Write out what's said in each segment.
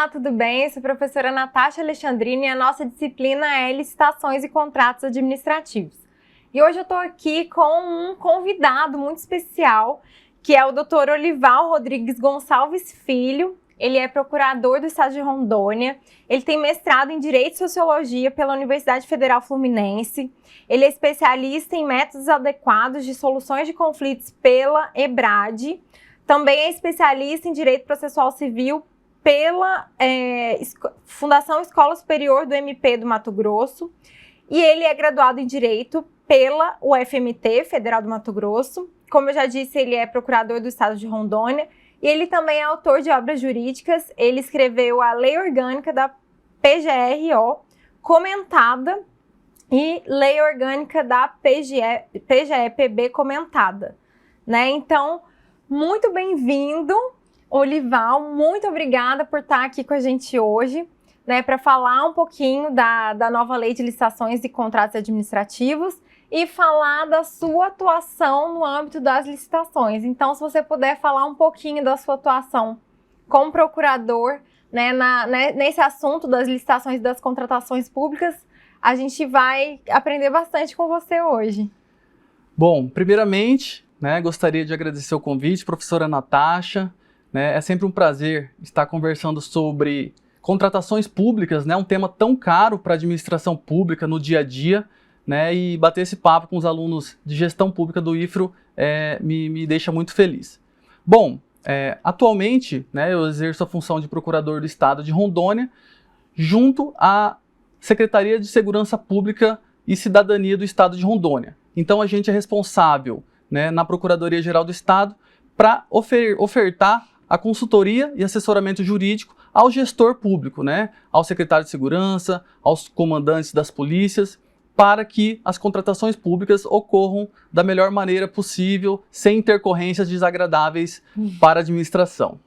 Olá, tudo bem? Eu sou a professora Natasha Alexandrina e a nossa disciplina é Licitações e Contratos Administrativos. E hoje eu estou aqui com um convidado muito especial, que é o Dr. Olival Rodrigues Gonçalves Filho. Ele é procurador do Estado de Rondônia, ele tem mestrado em Direito e Sociologia pela Universidade Federal Fluminense, ele é especialista em métodos adequados de soluções de conflitos pela EBRAD, também é especialista em Direito Processual Civil pela Fundação Escola Superior do MP do Mato Grosso, e ele é graduado em Direito pela UFMT, Federal do Mato Grosso. Como eu já disse, ele é procurador do Estado de Rondônia, e ele também é autor de obras jurídicas. Ele escreveu a Lei Orgânica da PGRO, comentada, e Lei Orgânica da PGE-PB, comentada, né? Então, muito bem-vindo, Olival. Muito obrigada por estar aqui com a gente hoje, né, para falar um pouquinho da nova Lei de Licitações e Contratos Administrativos e falar da sua atuação no âmbito das licitações. Então, se você puder falar um pouquinho da sua atuação como procurador, né, nesse assunto das licitações e das contratações públicas, a gente vai aprender bastante com você hoje. Bom, primeiramente, gostaria de agradecer o convite, professora Natasha. É sempre um prazer estar conversando sobre contratações públicas, um tema tão caro para a administração pública no dia a dia. E bater esse papo com os alunos de gestão pública do IFRO me deixa muito feliz. Bom, atualmente eu exerço a função de procurador do Estado de Rondônia junto à Secretaria de Segurança Pública e Cidadania do Estado de Rondônia. Então a gente é responsável na Procuradoria-Geral do Estado para ofertar a consultoria e assessoramento jurídico ao gestor público, ao secretário de Segurança, aos comandantes das polícias, para que as contratações públicas ocorram da melhor maneira possível, sem intercorrências desagradáveis para a administração.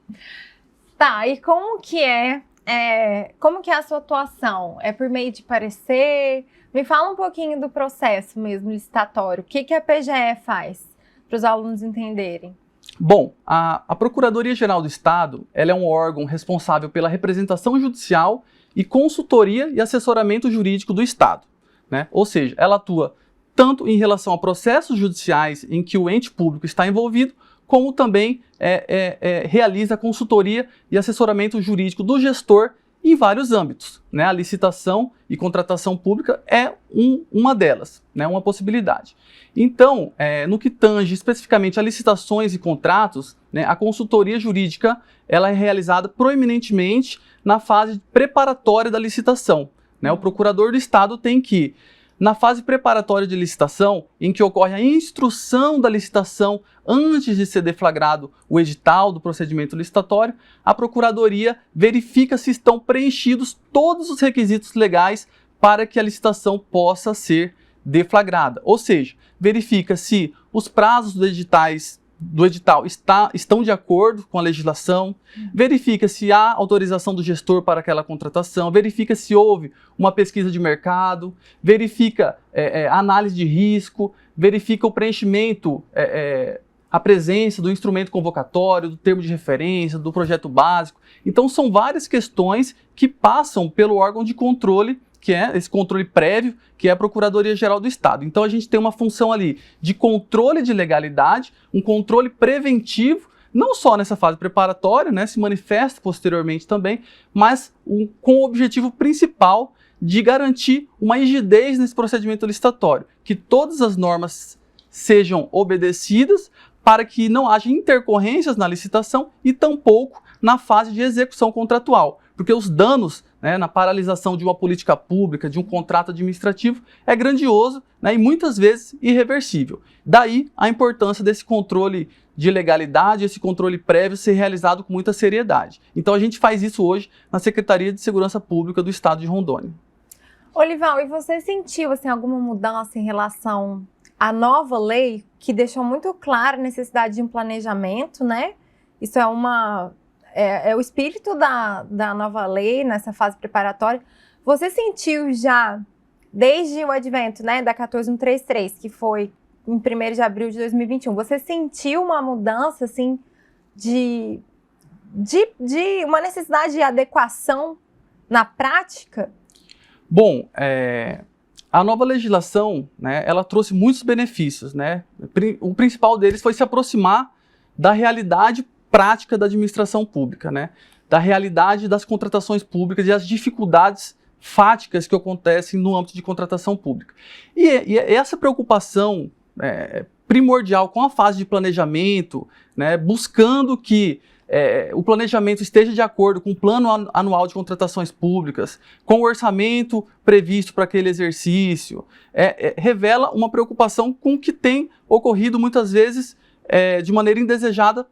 Tá, e como que é a sua atuação? É por meio de parecer? Me fala um pouquinho do processo mesmo licitatório. O que a PGE faz, para os alunos entenderem? Bom, a Procuradoria-Geral do Estado ela é um órgão responsável pela representação judicial e consultoria e assessoramento jurídico do Estado. Ou seja, ela atua tanto em relação a processos judiciais em que o ente público está envolvido, como também realiza consultoria e assessoramento jurídico do gestor em vários âmbitos. A licitação e contratação pública é uma delas, uma possibilidade. Então, no que tange especificamente a licitações e contratos, a consultoria jurídica ela é realizada proeminentemente na fase preparatória da licitação. O procurador do Estado tem que, na fase preparatória de licitação, em que ocorre a instrução da licitação antes de ser deflagrado o edital do procedimento licitatório, a Procuradoria verifica se estão preenchidos todos os requisitos legais para que a licitação possa ser deflagrada. Ou seja, verifica se os prazos do edital estão de acordo com a legislação, verifica se há autorização do gestor para aquela contratação, verifica se houve uma pesquisa de mercado, verifica a análise de risco, verifica o preenchimento, a presença do instrumento convocatório, do termo de referência, do projeto básico. Então são várias questões que passam pelo órgão de controle, que é esse controle prévio, que é a Procuradoria-Geral do Estado. Então a gente tem uma função ali de controle de legalidade, um controle preventivo, não só nessa fase preparatória, se manifesta posteriormente também, mas com o objetivo principal de garantir uma rigidez nesse procedimento licitatório, que todas as normas sejam obedecidas para que não haja intercorrências na licitação e tampouco na fase de execução contratual, porque os danos na paralisação de uma política pública, de um contrato administrativo, é grandioso e muitas vezes irreversível. Daí a importância desse controle de legalidade, esse controle prévio ser realizado com muita seriedade. Então a gente faz isso hoje na Secretaria de Segurança Pública do Estado de Rondônia. Olival, e você sentiu alguma mudança em relação à nova lei, que deixou muito clara a necessidade de um planejamento, Isso é o espírito da nova lei nessa fase preparatória. Você sentiu já, desde o advento da 14133, que foi em 1º de abril de 2021, você sentiu uma mudança de de uma necessidade de adequação na prática? Bom, a nova legislação, né, ela trouxe muitos benefícios, né? O principal deles foi se aproximar da realidade prática da administração pública, né? Da realidade das contratações públicas e as dificuldades fáticas que acontecem no âmbito de contratação pública. E essa preocupação primordial com a fase de planejamento, né, buscando que o planejamento esteja de acordo com o plano anual de contratações públicas, com o orçamento previsto para aquele exercício, revela uma preocupação com o que tem ocorrido muitas vezes de maneira indesejada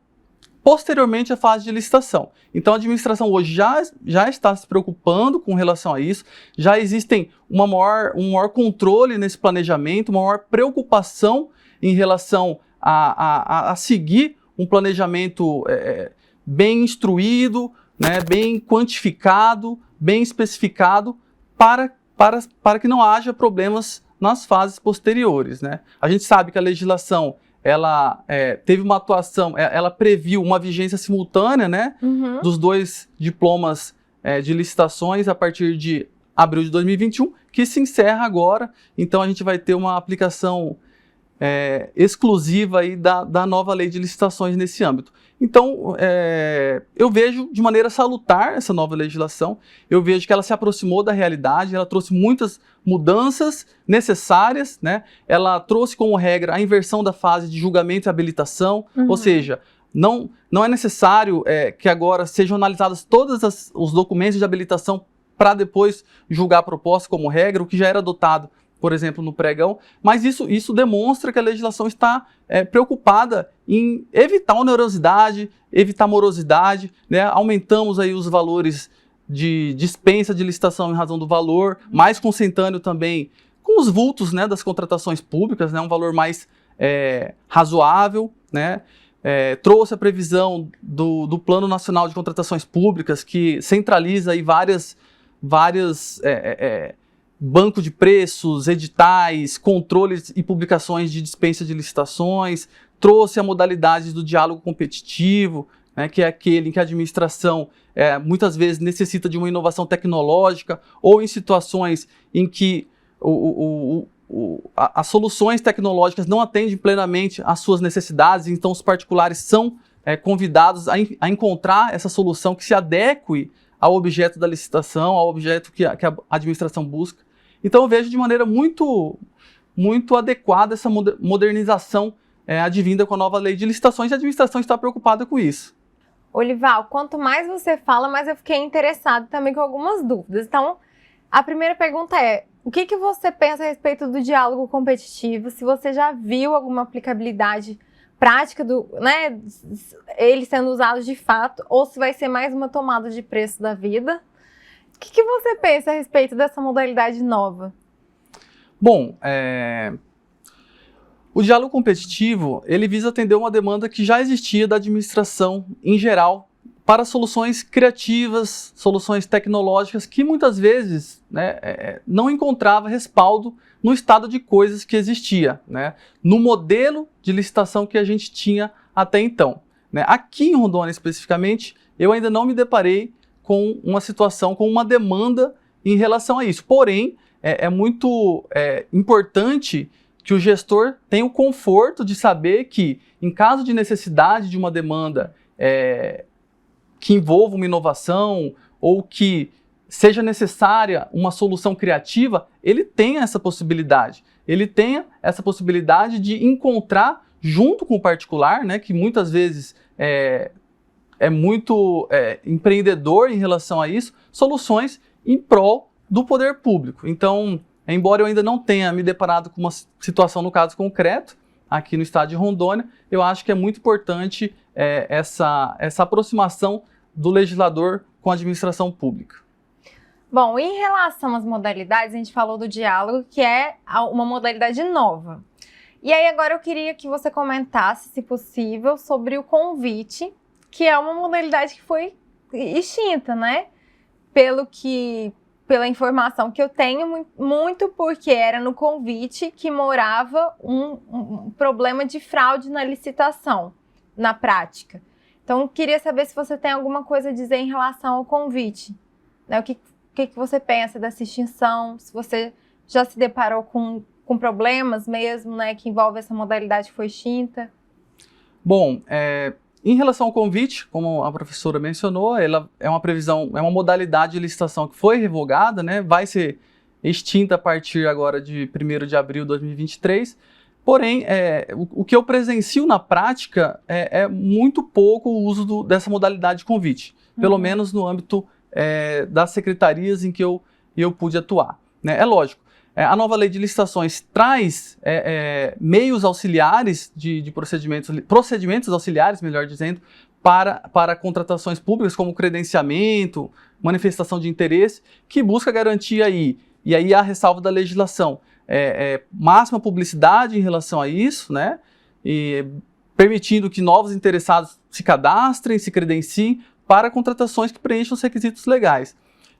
posteriormente à fase de licitação. Então a administração hoje já está se preocupando com relação a isso, já existem um maior controle nesse planejamento, uma maior preocupação em relação a seguir um planejamento bem instruído, né, bem quantificado, bem especificado, para que não haja problemas nas fases posteriores, né? A gente sabe que a legislação ela teve uma atuação, ela previu uma vigência simultânea, né, dos 2 diplomas de licitações a partir de abril de 2021, que se encerra agora. Então a gente vai ter uma aplicação exclusiva aí da nova lei de licitações nesse âmbito. Então, eu vejo de maneira salutar essa nova legislação, eu vejo que ela se aproximou da realidade, ela trouxe muitas mudanças necessárias, né? Ela trouxe como regra a inversão da fase de julgamento e habilitação, ou seja, não é necessário que agora sejam analisados todos os documentos de habilitação para depois julgar a proposta como regra, o que já era adotado, por exemplo, no pregão, mas isso demonstra que a legislação está preocupada em evitar onerosidade, evitar morosidade, né? Aumentamos aí os valores de dispensa de licitação em razão do valor, mais consentâneo também com os vultos, né, das contratações públicas, né? Um valor mais razoável, né? Trouxe a previsão do Plano Nacional de Contratações Públicas, que centraliza aí várias banco de preços, editais, controles e publicações de dispensa de licitações, trouxe a modalidade do diálogo competitivo, né, que é aquele em que a administração muitas vezes necessita de uma inovação tecnológica ou em situações em que as soluções tecnológicas não atendem plenamente às suas necessidades, então os particulares são convidados a encontrar essa solução que se adeque ao objeto da licitação, ao objeto que a administração busca. Então eu vejo de maneira muito adequada essa modernização advinda com a nova lei de licitações, e a administração está preocupada com isso. Olival, quanto mais você fala, mais eu fiquei interessado também com algumas dúvidas. Então, a primeira pergunta é, o que você pensa a respeito do diálogo competitivo? Se você já viu alguma aplicabilidade prática ele sendo usado de fato, ou se vai ser mais uma tomada de preço da vida? O que você pensa a respeito dessa modalidade nova? Bom, o diálogo competitivo, ele visa atender uma demanda que já existia da administração em geral para soluções criativas, soluções tecnológicas que muitas vezes não encontrava respaldo no estado de coisas que existia, né, no modelo de licitação que a gente tinha até então, né. Aqui em Rondônia especificamente, eu ainda não me deparei com uma situação, com uma demanda em relação a isso. Porém, é muito importante que o gestor tenha o conforto de saber que, em caso de necessidade de uma demanda que envolva uma inovação ou que seja necessária uma solução criativa, ele tenha essa possibilidade. Ele tenha essa possibilidade de encontrar, junto com o particular, né, que muitas vezes é muito empreendedor em relação a isso, soluções em prol do poder público. Então, embora eu ainda não tenha me deparado com uma situação no caso concreto, aqui no estado de Rondônia, eu acho que é muito importante essa aproximação do legislador com a administração pública. Bom, em relação às modalidades, a gente falou do diálogo, que é uma modalidade nova. E aí agora eu queria que você comentasse, se possível, sobre o convite, que é uma modalidade que foi extinta, né? Pela informação que eu tenho, muito porque era no convite que morava um problema de fraude na licitação, na prática. Então, Então, queria saber se você tem alguma coisa a dizer em relação ao convite. Né? O que você pensa dessa extinção? Se você já se deparou com problemas mesmo, né, que envolvem essa modalidade que foi extinta? Bom, em relação ao convite, como a professora mencionou, ela é uma previsão, é uma modalidade de licitação que foi revogada, né, vai ser extinta a partir agora de 1º de abril de 2023, porém, o que eu presencio na prática é muito pouco o uso dessa modalidade de convite, pelo menos no âmbito das secretarias em que eu pude atuar, né. É lógico, a nova lei de licitações traz meios auxiliares de procedimentos auxiliares, melhor dizendo, para contratações públicas, como credenciamento, manifestação de interesse, que busca garantir aí, e aí a ressalva da legislação, máxima publicidade em relação a isso, né, e permitindo que novos interessados se cadastrem, se credenciem para contratações que preencham os requisitos legais.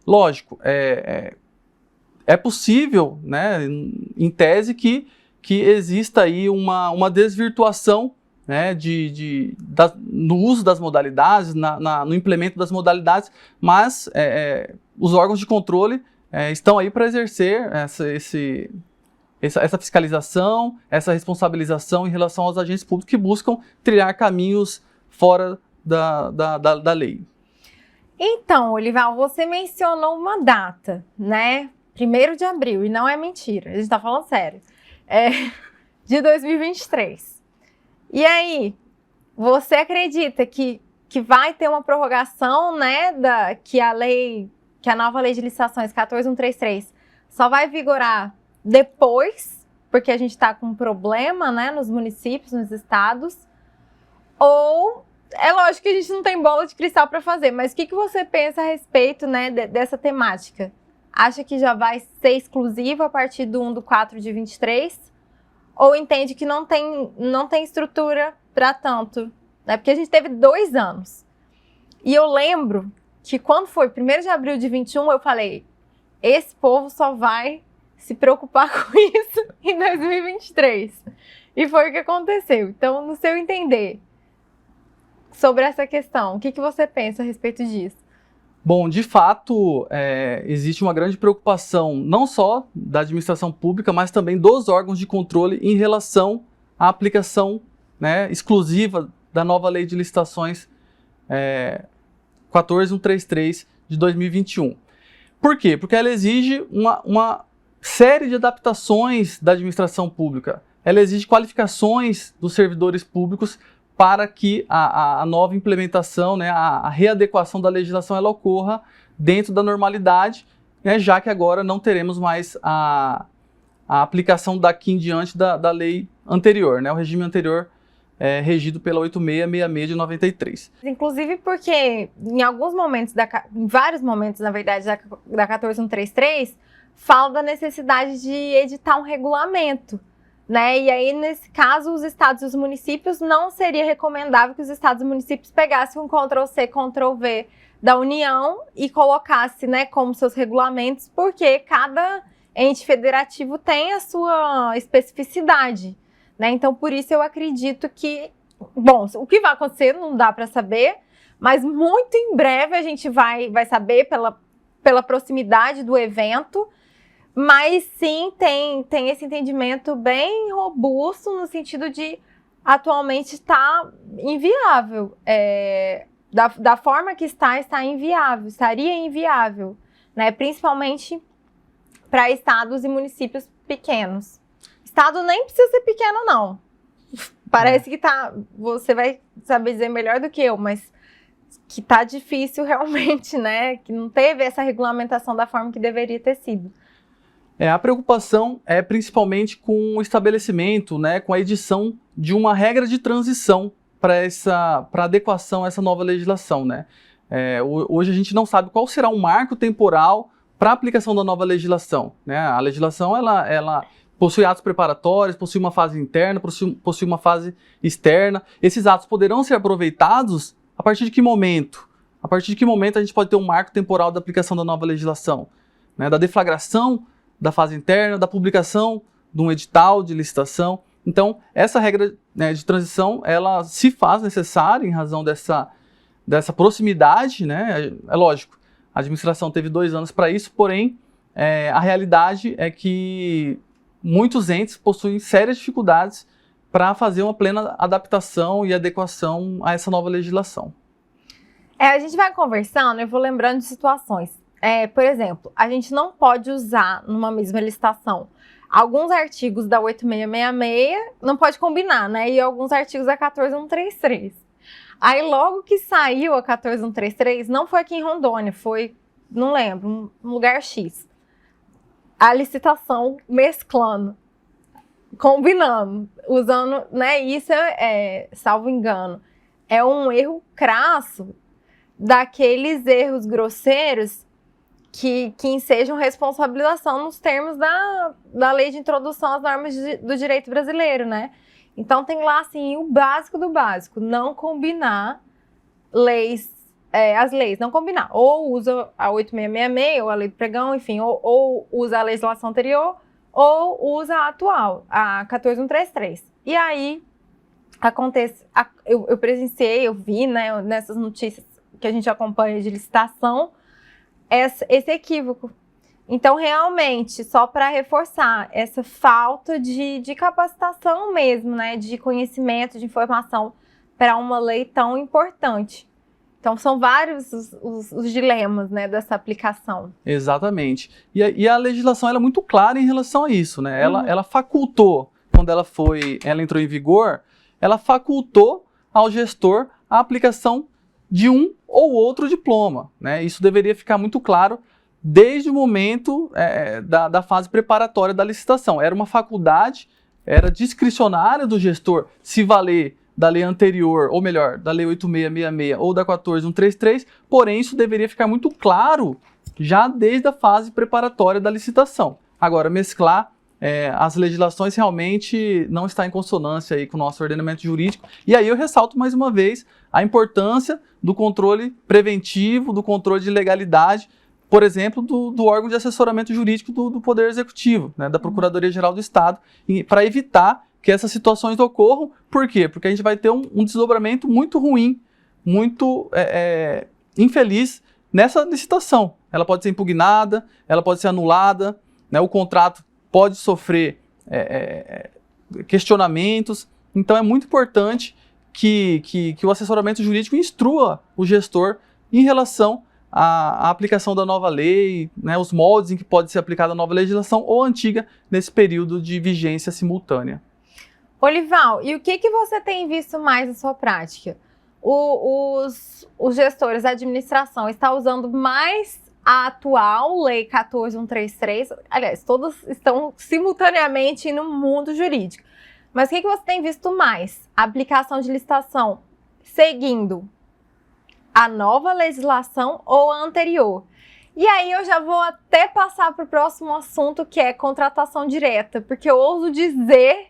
Lógico, é possível, né, em tese, que exista aí uma desvirtuação, né, no uso das modalidades, no implemento das modalidades, mas os órgãos de controle estão aí para exercer essa fiscalização, essa responsabilização em relação aos agentes públicos que buscam trilhar caminhos fora da lei. Então, Olival, você mencionou uma data, né? 1º de abril, e não é mentira, a gente tá falando sério, de 2023. E aí, você acredita que vai ter uma prorrogação, né, que a nova lei de licitações 14133 só vai vigorar depois, porque a gente tá com um problema, né, nos municípios, nos estados, ou... É lógico que a gente não tem bola de cristal para fazer, mas o que você pensa a respeito, né, dessa temática? Acha que já vai ser exclusivo a partir do 1/4/23? Ou entende que não tem estrutura para tanto? Né? Porque a gente teve 2 anos. E eu lembro que quando foi 1º de abril de 21, eu falei, esse povo só vai se preocupar com isso em 2023. E foi o que aconteceu. Então, no seu entender, sobre essa questão, o que você pensa a respeito disso? Bom, de fato, existe uma grande preocupação, não só da administração pública, mas também dos órgãos de controle em relação à aplicação, né, exclusiva da nova lei de licitações 14133 de 2021. Por quê? Porque ela exige uma série de adaptações da administração pública. Ela exige qualificações dos servidores públicos para que a nova implementação, né, a readequação da legislação ela ocorra dentro da normalidade, né, já que agora não teremos mais a aplicação daqui em diante da lei anterior, né, o regime anterior regido pela 8666 de 93. Inclusive porque em alguns momentos, em vários momentos, na verdade, da 14133, fala da necessidade de editar um regulamento. Né? E aí, nesse caso, os estados e os municípios, não seria recomendável que os estados e municípios pegassem um Ctrl+C, Ctrl+V da União e colocassem, né, como seus regulamentos, porque cada ente federativo tem a sua especificidade. Né? Então, por isso eu acredito que, bom, o que vai acontecer não dá para saber, mas muito em breve a gente vai saber pela proximidade do evento. Mas sim, tem esse entendimento bem robusto no sentido de atualmente está inviável. Da forma que está inviável, estaria inviável, né? Principalmente para estados e municípios pequenos. Estado nem precisa ser pequeno, não. Parece que você vai saber dizer melhor do que eu, mas que está difícil realmente, né? Que não teve essa regulamentação da forma que deveria ter sido. A preocupação é principalmente com o estabelecimento, né, com a edição de uma regra de transição para adequação a essa nova legislação. Né? Hoje a gente não sabe qual será o marco temporal para a aplicação da nova legislação. Né? A legislação ela possui atos preparatórios, possui uma fase interna, possui uma fase externa. Esses atos poderão ser aproveitados a partir de que momento? A partir de que momento a gente pode ter um marco temporal da aplicação da nova legislação? Né? Da deflagração da fase interna, da publicação de um edital de licitação. Então, essa regra, né, de transição, ela se faz necessária em razão dessa dessa proximidade, né? É lógico, a administração teve 2 anos para isso, porém, a realidade é que muitos entes possuem sérias dificuldades para fazer uma plena adaptação e adequação a essa nova legislação. A gente vai conversando, eu vou lembrando de situações. Por exemplo, a gente não pode usar numa mesma licitação alguns artigos da 8666, não pode combinar, né? E alguns artigos da 14133. Aí logo que saiu a 14133, não foi aqui em Rondônia, foi, não lembro, um lugar X. A licitação mesclando, combinando, usando, né? Isso salvo engano, é um erro crasso daqueles erros grosseiros que ensejam responsabilização nos termos da lei de introdução às normas do direito brasileiro, né? Então tem lá, assim, o básico do básico, não combinar as leis, não combinar. Ou usa a 8666, ou a lei do pregão, enfim, ou usa a legislação anterior, ou usa a atual, a 14133. E aí, acontece, eu presenciei, eu vi, né, nessas notícias que a gente acompanha de licitação, esse equívoco. Então, realmente, só para reforçar essa falta de capacitação mesmo, né, de conhecimento, de informação para uma lei tão importante. Então, são vários os dilemas, né, dessa aplicação. Exatamente. E a legislação ela é muito clara em relação a isso, né? Ela facultou, quando ela entrou em vigor, ela facultou ao gestor a aplicação de um ou outro diploma, né? Isso deveria ficar muito claro desde o momento da fase preparatória da licitação. Era uma faculdade, era discricionária do gestor se valer da lei anterior, ou melhor, da lei 8666 ou da 14133, porém isso deveria ficar muito claro já desde a fase preparatória da licitação. Agora, mesclar as legislações realmente não está em consonância aí com o nosso ordenamento jurídico. E aí eu ressalto mais uma vez a importância do controle preventivo, do controle de legalidade, por exemplo, do órgão de assessoramento jurídico do Poder Executivo, né, da Procuradoria-Geral do Estado, para evitar que essas situações ocorram. Por quê? Porque a gente vai ter um desdobramento muito ruim, muito infeliz nessa licitação. Ela pode ser impugnada, ela pode ser anulada, né, o contrato pode sofrer questionamentos. Então é muito importante que o assessoramento jurídico instrua o gestor em relação à aplicação da nova lei, né, os moldes em que pode ser aplicada a nova legislação ou a antiga nesse período de vigência simultânea. Olival, e o que você tem visto mais na sua prática? Os gestores da administração estão usando mais a atual Lei 14133, aliás, todos estão simultaneamente no mundo jurídico. Mas o que você tem visto mais? A aplicação de licitação seguindo a nova legislação ou a anterior? E aí eu já vou até passar para o próximo assunto, que é contratação direta, porque eu ouso dizer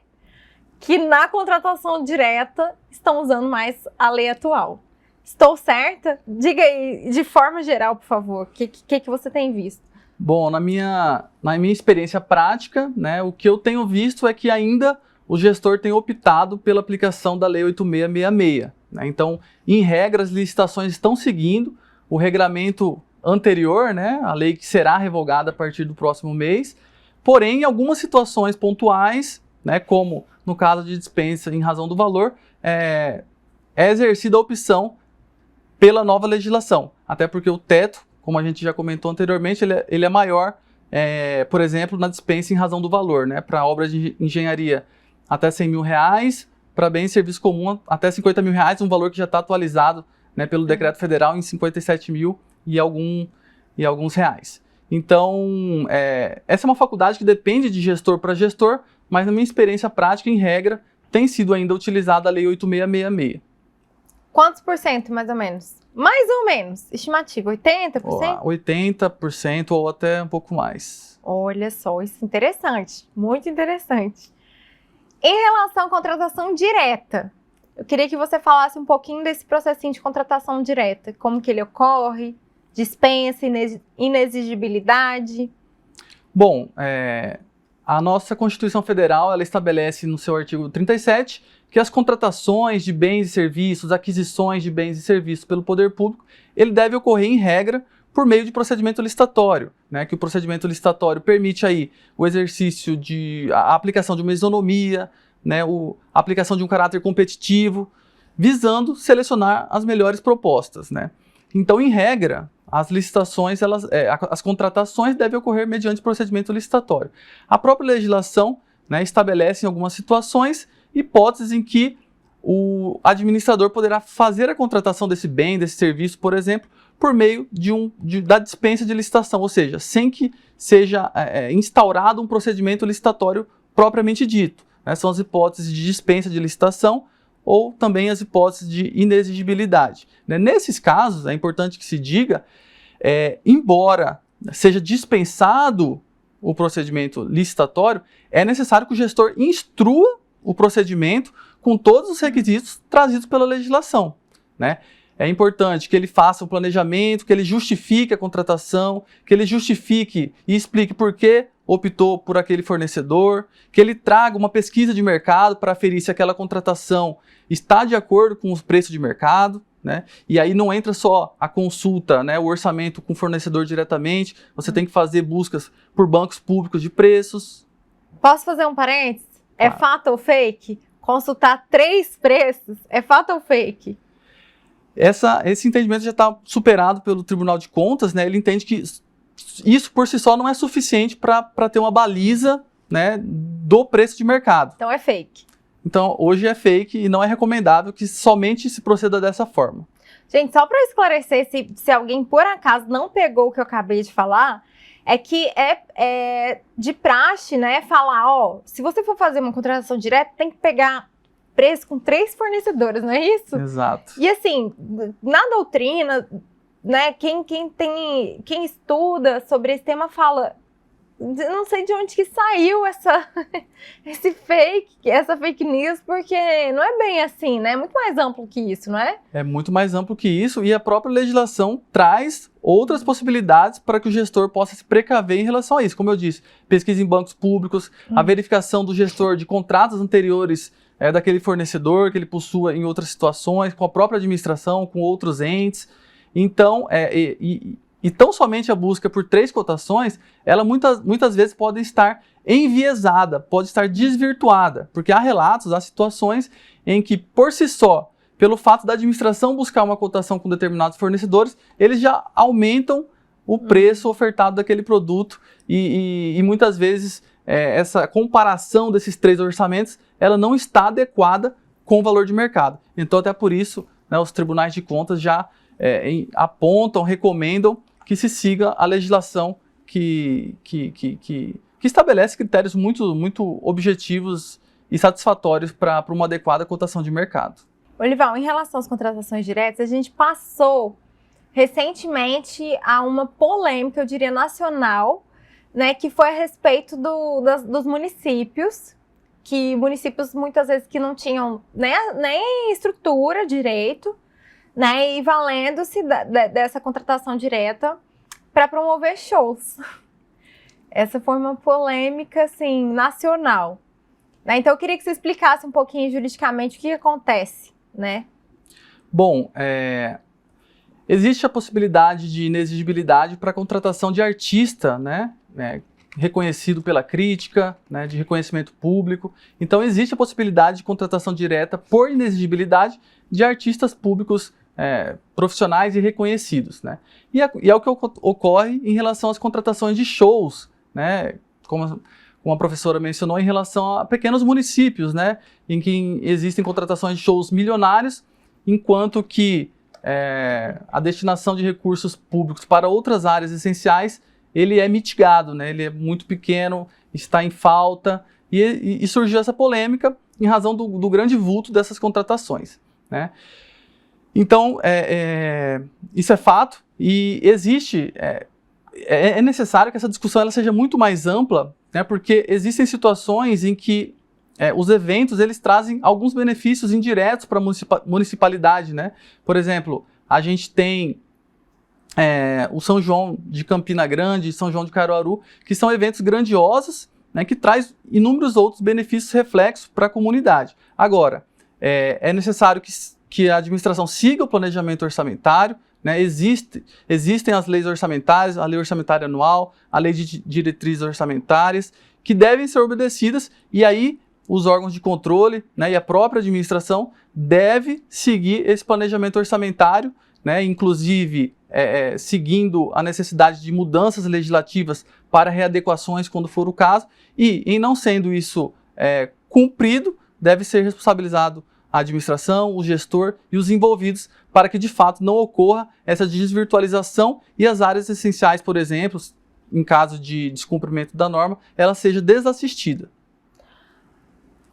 que na contratação direta estão usando mais a lei atual. Estou certa? Diga aí, de forma geral, por favor, o que você tem visto? Bom, na minha experiência prática, né, o que eu tenho visto é que ainda o gestor tem optado pela aplicação da Lei 8666. Né? Então, em regra, as licitações estão seguindo o regramento anterior, né, a lei que será revogada a partir do próximo mês. Porém, em algumas situações pontuais, né, como no caso de dispensa em razão do valor, é exercida a opção pela nova legislação. Até porque o teto, como a gente já comentou anteriormente, ele é maior, por exemplo, na dispensa em razão do valor, né? Para obras de engenharia até R$100 mil, para bens e serviço comum até R$50 mil, um valor que já está atualizado, né, pelo decreto federal em 57 mil e alguns reais. Então, essa é uma faculdade que depende de gestor para gestor, mas na minha experiência prática, em regra, tem sido ainda utilizada a Lei 8666. Quantos por cento, mais ou menos? Mais ou menos, estimativa, 80%? 80% ou até um pouco mais. Olha só, isso é interessante, muito interessante. Em relação à contratação direta, eu queria que você falasse um pouquinho desse processinho de contratação direta, como que ele ocorre, dispensa, inexigibilidade. Bom, A nossa Constituição Federal, ela estabelece no seu artigo 37 que as contratações de bens e serviços, aquisições de bens e serviços pelo poder público, ele deve ocorrer em regra por meio de procedimento licitatório, né, que o procedimento licitatório permite aí o exercício a aplicação de uma isonomia, né, a aplicação de um caráter competitivo, visando selecionar as melhores propostas, né. Então, em regra, as licitações, as contratações devem ocorrer mediante procedimento licitatório. A própria legislação, né, estabelece em algumas situações hipóteses em que o administrador poderá fazer a contratação desse bem, desse serviço, por exemplo, por meio da dispensa de licitação, ou seja, sem que seja instaurado um procedimento licitatório propriamente dito, né? São as hipóteses de dispensa de licitação ou também as hipóteses de inexigibilidade, né? Nesses casos, é importante que se diga, embora seja dispensado o procedimento licitatório, é necessário que o gestor instrua o procedimento com todos os requisitos trazidos pela legislação, né? É importante que ele faça um planejamento, que ele justifique a contratação, que ele justifique e explique por que optou por aquele fornecedor, que ele traga uma pesquisa de mercado para aferir se aquela contratação está de acordo com os preços de mercado, né? E aí não entra só a consulta, né, o orçamento com o fornecedor diretamente, você tem que fazer buscas por bancos públicos de preços. Posso fazer um parênteses? É fato ou fake? Consultar 3 preços é fato ou fake? Esse entendimento já está superado pelo Tribunal de Contas, né? Ele entende que isso por si só não é suficiente para ter uma baliza, né, do preço de mercado. Então é fake. Então hoje é fake e não é recomendável que somente se proceda dessa forma. Gente, só para esclarecer, se alguém por acaso não pegou o que eu acabei de falar, é que é de praxe, né, falar, se você for fazer uma contratação direta, tem que pegar preço com 3 fornecedores, não é isso? Exato. E assim, na doutrina, né, quem estuda sobre esse tema fala, não sei de onde que saiu essa fake news, porque não é bem assim, né? É muito mais amplo que isso, não é? É muito mais amplo que isso e a própria legislação traz outras possibilidades para que o gestor possa se precaver em relação a isso. Como eu disse, pesquisa em bancos públicos, a verificação do gestor de contratos anteriores daquele fornecedor que ele possua em outras situações, com a própria administração, com outros entes. Então, tão somente a busca por 3 cotações, ela muitas vezes pode estar enviesada, pode estar desvirtuada, porque há relatos, há situações em que, por si só, pelo fato da administração buscar uma cotação com determinados fornecedores, eles já aumentam o preço ofertado daquele produto e muitas vezes essa comparação desses 3 orçamentos, ela não está adequada com o valor de mercado. Então, até por isso, né, os tribunais de contas já apontam, recomendam que se siga a legislação que estabelece critérios muito objetivos e satisfatórios para uma adequada cotação de mercado. Olival, em relação às contratações diretas, a gente passou recentemente a uma polêmica, eu diria nacional, né, que foi a respeito dos municípios, que municípios muitas vezes que não tinham nem estrutura direito, né, e valendo-se dessa contratação direta para promover shows. Essa foi uma polêmica, assim, nacional. Né? Então, eu queria que você explicasse um pouquinho juridicamente o que acontece, né? Bom, existe a possibilidade de inexigibilidade para a contratação de artista, né, reconhecido pela crítica, né, de reconhecimento público. Então, existe a possibilidade de contratação direta por inexigibilidade de artistas públicos profissionais e reconhecidos, né? E é o que ocorre em relação às contratações de shows, né? Como a professora mencionou, em relação a pequenos municípios, né? Em que existem contratações de shows milionários, enquanto que a destinação de recursos públicos para outras áreas essenciais, ele é mitigado, né? Ele é muito pequeno, está em falta, e surgiu essa polêmica em razão do grande vulto dessas contratações, né? Então, isso é fato e existe, é necessário que essa discussão ela seja muito mais ampla, né, porque existem situações em que os eventos eles trazem alguns benefícios indiretos para a municipalidade, né? Por exemplo, a gente tem o São João de Campina Grande e São João de Caruaru, que são eventos grandiosos, né, que traz outros benefícios reflexos para a comunidade. Agora, é necessário que a administração siga o planejamento orçamentário, né, existem as leis orçamentárias, a lei orçamentária anual, a lei de diretrizes orçamentárias, que devem ser obedecidas, e aí os órgãos de controle, né, e a própria administração deve seguir esse planejamento orçamentário, né, inclusive seguindo a necessidade de mudanças legislativas para readequações quando for o caso, e em não sendo isso cumprido, deve ser responsabilizado a administração, o gestor e os envolvidos para que de fato não ocorra essa desvirtualização e as áreas essenciais, por exemplo, em caso de descumprimento da norma, ela seja desassistida.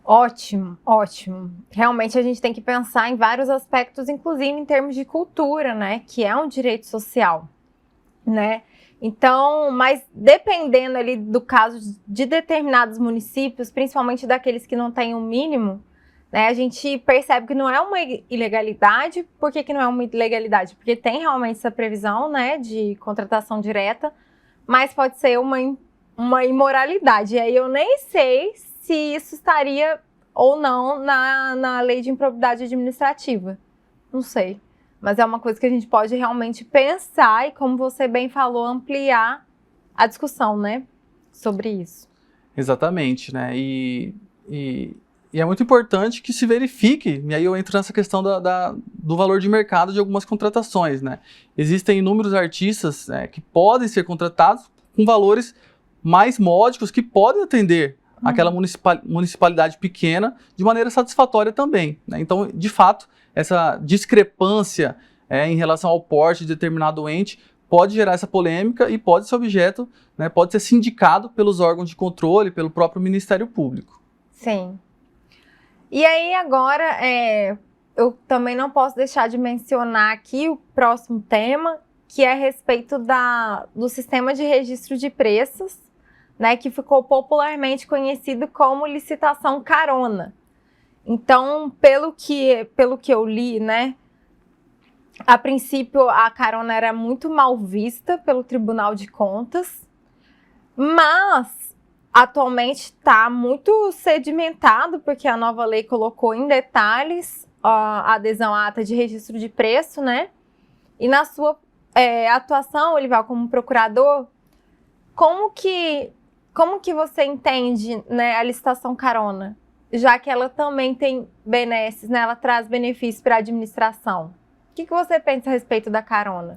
Ótimo, ótimo. Realmente a gente tem que pensar em vários aspectos, inclusive em termos de cultura, né, que é um direito social, né? Então, mas dependendo ali do caso de determinados municípios, principalmente daqueles que não têm o mínimo, né, a gente percebe que não é uma ilegalidade. Por que não é uma ilegalidade? Porque tem realmente essa previsão, né, de contratação direta, mas pode ser uma imoralidade. E aí eu nem sei se isso estaria ou não na lei de improbidade administrativa. Não sei. Mas é uma coisa que a gente pode realmente pensar e, como você bem falou, ampliar a discussão, né, sobre isso. Exatamente, né? E é muito importante que se verifique, e aí eu entro nessa questão do valor de mercado de algumas contratações, né? Existem inúmeros artistas que podem ser contratados com valores mais módicos que podem atender aquela municipalidade pequena de maneira satisfatória também, né? Então, de fato, essa discrepância em relação ao porte de determinado ente pode gerar essa polêmica e pode ser objeto, né, pode ser sindicado pelos órgãos de controle, pelo próprio Ministério Público. Sim. E aí agora, eu também não posso deixar de mencionar aqui o próximo tema, que é a respeito do sistema de registro de preços, né, que ficou popularmente conhecido como licitação carona. Então, pelo que eu li, né, a princípio a carona era muito mal vista pelo Tribunal de Contas, mas atualmente está muito sedimentado, porque a nova lei colocou em detalhes a adesão à ata de registro de preço, né? E na sua atuação, Olival, como procurador, como que você entende, né, a licitação carona? Já que ela também tem benesses, né? Ela traz benefícios para a administração. O que você pensa a respeito da carona?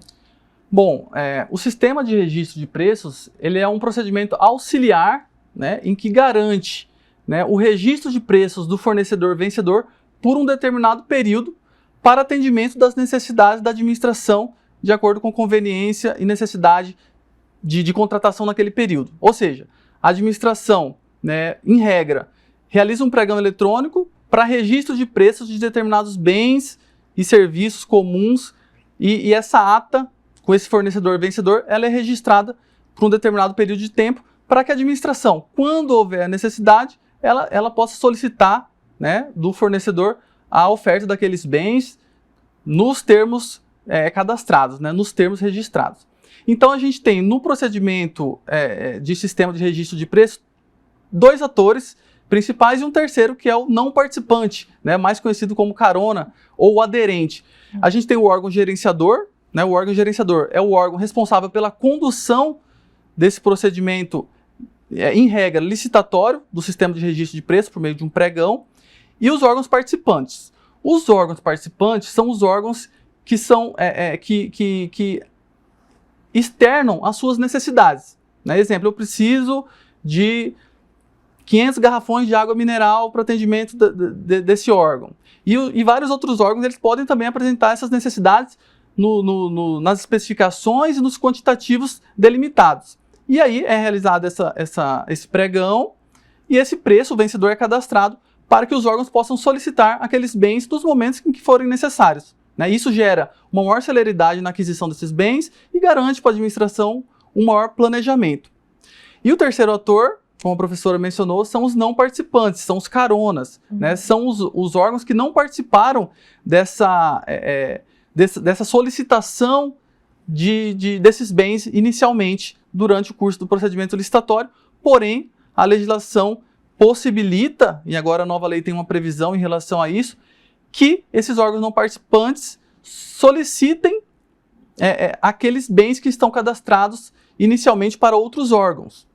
Bom, o sistema de registro de preços, ele é um procedimento auxiliar, né, em que garante, né, o registro de preços do fornecedor vencedor por um determinado período para atendimento das necessidades da administração de acordo com conveniência e necessidade de contratação naquele período. Ou seja, a administração, né, em regra, realiza um pregão eletrônico para registro de preços de determinados bens e serviços comuns e essa ata com esse fornecedor vencedor, ela é registrada por um determinado período de tempo para que a administração, quando houver necessidade, ela possa solicitar, né, do fornecedor a oferta daqueles bens nos termos cadastrados, né, nos termos registrados. Então a gente tem no procedimento de sistema de registro de preço 2 atores principais e um terceiro que é o não participante, né, mais conhecido como carona ou aderente. A gente tem o órgão gerenciador, né, o órgão gerenciador é o órgão responsável pela condução desse procedimento, em regra, licitatório do sistema de registro de preço por meio de um pregão, e os órgãos participantes. Os órgãos participantes são os órgãos que são que externam as suas necessidades. Né? Exemplo, eu preciso de 500 garrafões de água mineral para atendimento desse órgão. E vários outros órgãos eles podem também apresentar essas necessidades nas especificações e nos quantitativos delimitados. E aí é realizado esse pregão e esse preço, o vencedor é cadastrado para que os órgãos possam solicitar aqueles bens nos momentos em que forem necessários. Né? Isso gera uma maior celeridade na aquisição desses bens e garante para a administração um maior planejamento. E o terceiro ator, como a professora mencionou, são os não participantes, são os caronas, né? São os órgãos que não participaram dessa solicitação desses bens inicialmente durante o curso do procedimento licitatório, porém a legislação possibilita, e agora a nova lei tem uma previsão em relação a isso, que esses órgãos não participantes solicitem aqueles bens que estão cadastrados inicialmente para outros órgãos,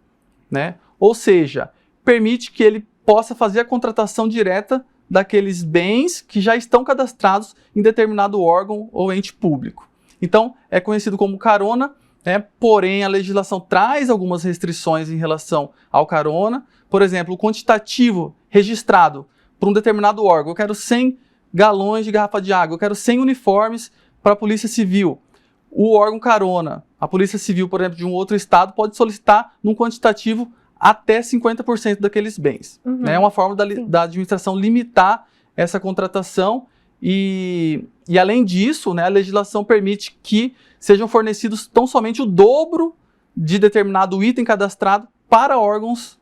né? Ou seja, permite que ele possa fazer a contratação direta daqueles bens que já estão cadastrados em determinado órgão ou ente público. Então, é conhecido como carona, né? Porém, a legislação traz algumas restrições em relação ao carona. Por exemplo, o quantitativo registrado por um determinado órgão. Eu quero 100 galões de garrafa de água, eu quero 100 uniformes para a Polícia Civil. O órgão carona, a Polícia Civil, por exemplo, de um outro estado, pode solicitar num quantitativo até 50% daqueles bens. Né? É uma forma da administração limitar essa contratação e além disso, né, a legislação permite que sejam fornecidos tão somente o dobro de determinado item cadastrado para órgãos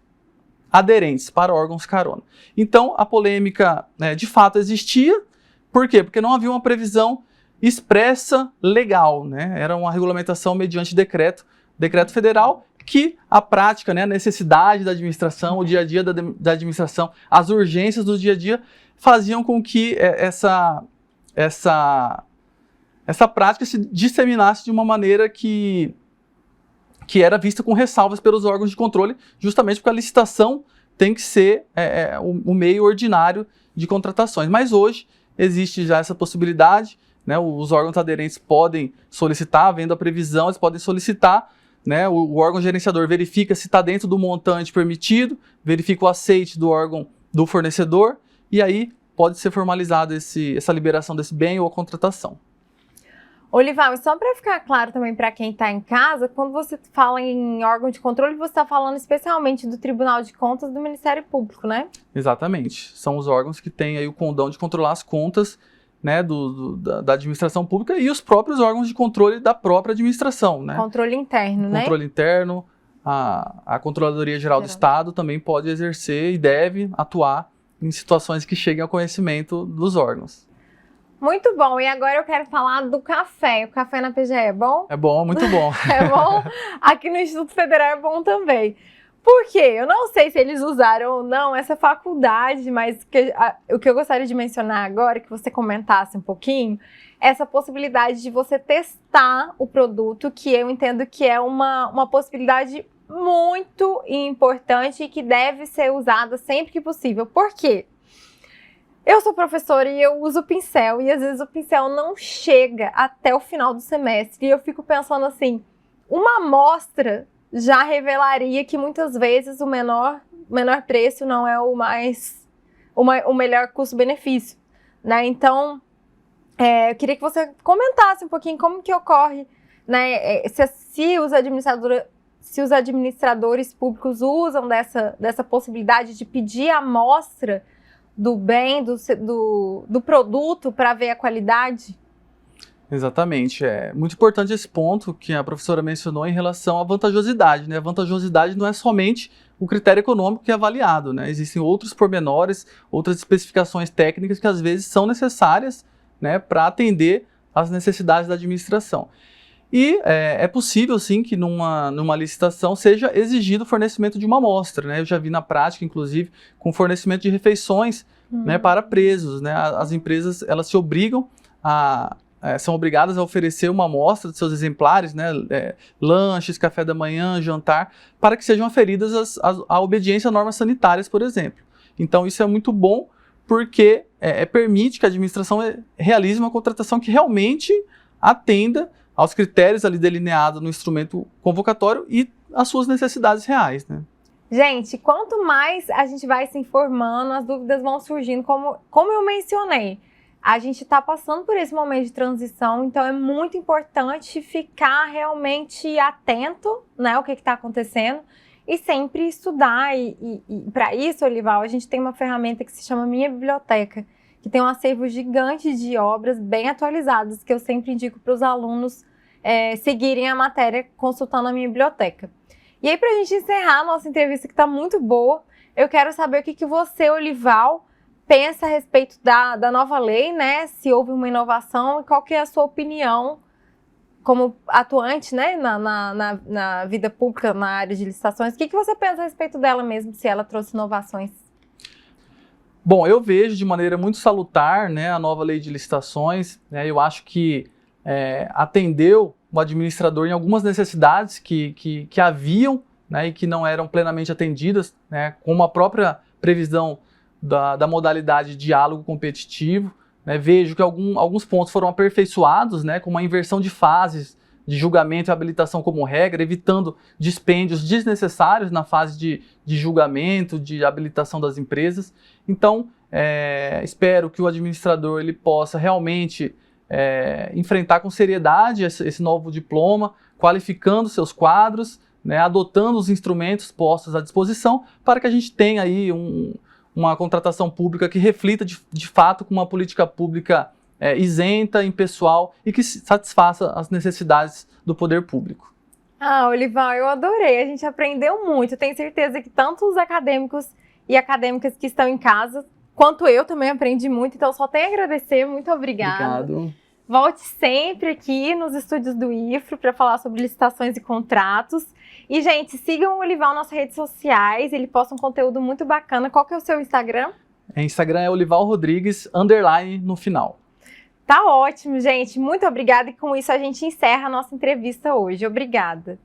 aderentes, para órgãos carona. Então, a polêmica, né, de fato existia. Por quê? Porque não havia uma previsão expressa legal, né? Era uma regulamentação mediante decreto federal, que a prática, né, a necessidade da administração, o dia a dia da administração, as urgências do dia a dia faziam com que essa prática se disseminasse de uma maneira que era vista com ressalvas pelos órgãos de controle, justamente porque a licitação tem que ser o meio ordinário de contratações. Mas hoje existe já essa possibilidade, né, os órgãos aderentes podem solicitar, havendo a previsão, eles podem solicitar, né, o órgão gerenciador verifica se está dentro do montante permitido, verifica o aceite do órgão do fornecedor, e aí pode ser formalizada essa liberação desse bem ou a contratação. Olival, só para ficar claro também para quem está em casa, quando você fala em órgão de controle, você está falando especialmente do Tribunal de Contas do Ministério Público, né? Exatamente. São os órgãos que têm aí o condão de controlar as contas, né, da administração pública e os próprios órgãos de controle da própria administração, né? Controle interno, né? Controle interno, a Controladoria Geral do Estado também pode exercer e deve atuar em situações que cheguem ao conhecimento dos órgãos. Muito bom, e agora eu quero falar do café. O café na PGE é bom? É bom, muito bom. É bom? Aqui no Instituto Federal é bom também. Por quê? Eu não sei se eles usaram ou não essa faculdade, mas o que eu gostaria de mencionar agora, que você comentasse um pouquinho, essa possibilidade de você testar o produto, que eu entendo que é uma possibilidade muito importante e que deve ser usada sempre que possível. Por quê? Eu sou professora e eu uso pincel, e às vezes o pincel não chega até o final do semestre, e eu fico pensando assim, uma amostra já revelaria que muitas vezes o menor preço não é o melhor custo-benefício, né? Então, eu queria que você comentasse um pouquinho como que ocorre, né? Se os administradores públicos usam dessa possibilidade de pedir a amostra do bem, do produto para ver a qualidade? Exatamente, é muito importante esse ponto que a professora mencionou em relação à vantajosidade, né? A vantajosidade não é somente o critério econômico que é avaliado, né? Existem outros pormenores, outras especificações técnicas que às vezes são necessárias, né, para atender às necessidades da administração. E é possível, sim, que numa licitação seja exigido o fornecimento de uma amostra, né? Eu já vi na prática, inclusive, com fornecimento de refeições, né, para presos, né? As empresas, elas se obrigam são obrigadas a oferecer uma amostra de seus exemplares, né, lanches, café da manhã, jantar, para que sejam aferidas a obediência a normas sanitárias, por exemplo. Então, isso é muito bom, porque permite que a administração realize uma contratação que realmente atenda aos critérios ali delineados no instrumento convocatório e às suas necessidades reais, né? Gente, quanto mais a gente vai se informando, as dúvidas vão surgindo, como eu mencionei. A gente está passando por esse momento de transição, então é muito importante ficar realmente atento, né, ao que está acontecendo e sempre estudar. E para isso, Olival, a gente tem uma ferramenta que se chama Minha Biblioteca, que tem um acervo gigante de obras bem atualizadas, que eu sempre indico para os alunos seguirem a matéria consultando a Minha Biblioteca. E aí, para a gente encerrar a nossa entrevista, que está muito boa, eu quero saber o que você, Olival, pensa a respeito da nova lei, né? Se houve uma inovação e qual que é a sua opinião como atuante, né, na vida pública, na área de licitações, o que você pensa a respeito dela mesmo, se ela trouxe inovações? Bom, eu vejo de maneira muito salutar, né, a nova lei de licitações, né, eu acho que atendeu o administrador em algumas necessidades que haviam, né, e que não eram plenamente atendidas, né, como a própria previsão da modalidade de diálogo competitivo, né. Vejo que alguns pontos foram aperfeiçoados, né, com uma inversão de fases de julgamento e habilitação como regra, evitando dispêndios desnecessários na fase de julgamento, de habilitação das empresas. Então, espero que o administrador ele possa realmente enfrentar com seriedade esse novo diploma, qualificando seus quadros, né, adotando os instrumentos postos à disposição para que a gente tenha aí uma contratação pública que reflita de fato com uma política pública isenta, impessoal e que satisfaça as necessidades do poder público. Ah, Olival, eu adorei, a gente aprendeu muito, tenho certeza que tanto os acadêmicos e acadêmicas que estão em casa, quanto eu também aprendi muito, então só tenho a agradecer, muito obrigada. Obrigado. Volte sempre aqui nos estúdios do IFRO para falar sobre licitações e contratos. E, gente, sigam o Olival nas redes sociais, ele posta um conteúdo muito bacana. Qual que é o seu Instagram? Instagram é Olival Rodrigues, _ no final. Tá ótimo, gente. Muito obrigada. E com isso a gente encerra a nossa entrevista hoje. Obrigada.